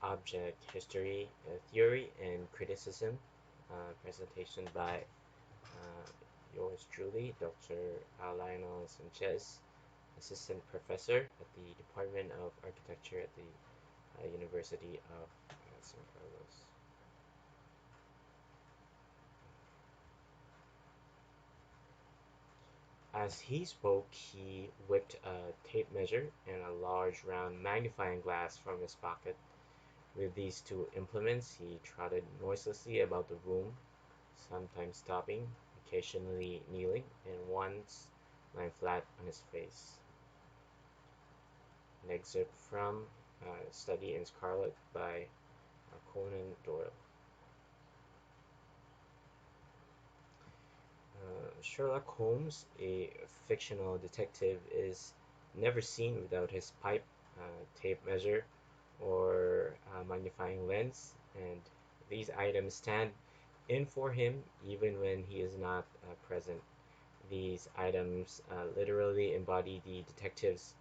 Object History, Theory and Criticism, presentation by yours truly, Dr. Lionel Sanchez, Assistant Professor at the Department of Architecture at the University of San Carlos. As he spoke, he whipped a tape measure and a large round magnifying glass from his pocket. With these two implements, he trotted noiselessly about the room, sometimes stopping, occasionally kneeling, and once lying flat on his face. An excerpt from Study in Scarlet by Conan Doyle. Sherlock Holmes, a fictional detective, is never seen without his pipe, tape measure, or magnifying lens, and these items stand in for him even when he is not present. These items literally embody the detective's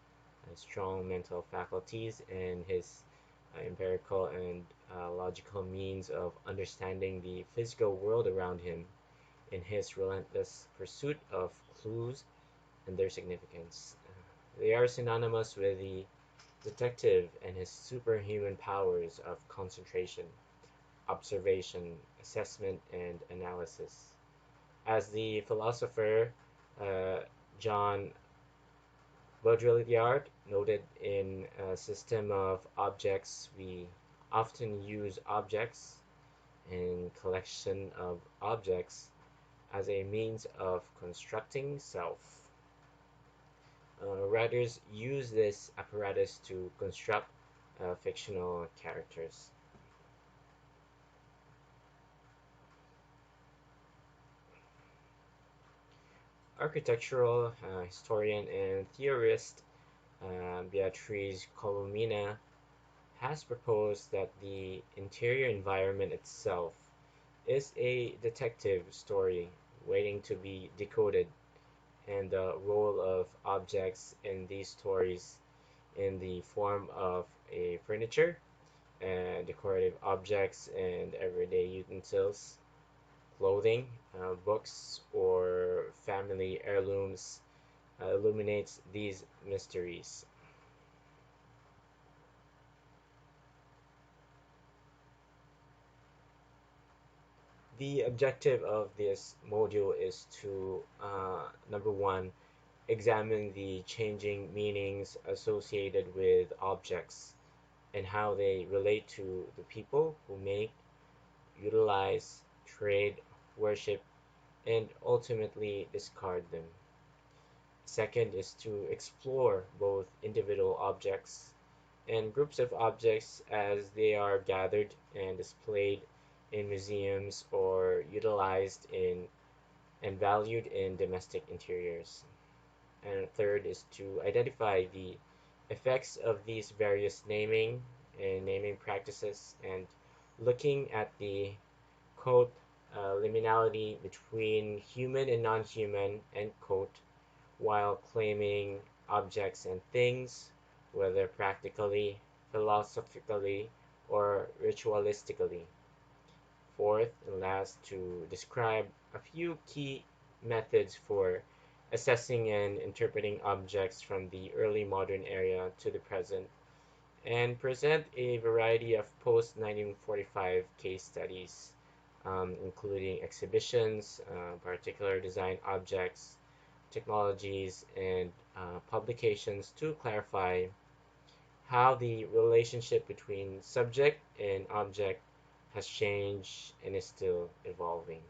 strong mental faculties and his empirical and logical means of understanding the physical world around him in his relentless pursuit of clues and their significance. They are synonymous with the detective and his superhuman powers of concentration, observation, assessment, and analysis. As the philosopher uh, John Baudrillard noted, in a system of objects, we often use objects and collection of objects as a means of constructing self. Writers use this apparatus to construct fictional characters. Architectural historian and theorist Beatriz Colomina has proposed that the interior environment itself is a detective story waiting to be decoded, and the role of objects in these stories in the form of a furniture, decorative objects, and everyday utensils, clothing, books, or family heirlooms illuminates these mysteries. The objective of this module is to, number one, examine the changing meanings associated with objects and how they relate to the people who make, utilize, trade, worship, and ultimately discard them. Second is to explore both individual objects and groups of objects as they are gathered and displayed in museums or utilized in and valued in domestic interiors. And third is to identify the effects of these various naming practices and looking at the quote liminality between human and non-human end quote while claiming objects and things, whether practically, philosophically, or ritualistically. Fourth and last, to describe a few key methods for assessing and interpreting objects from the early modern era to the present, and present a variety of post 1945 case studies, including exhibitions, particular design objects, technologies, and publications to clarify how the relationship between subject and object has changed and is still evolving.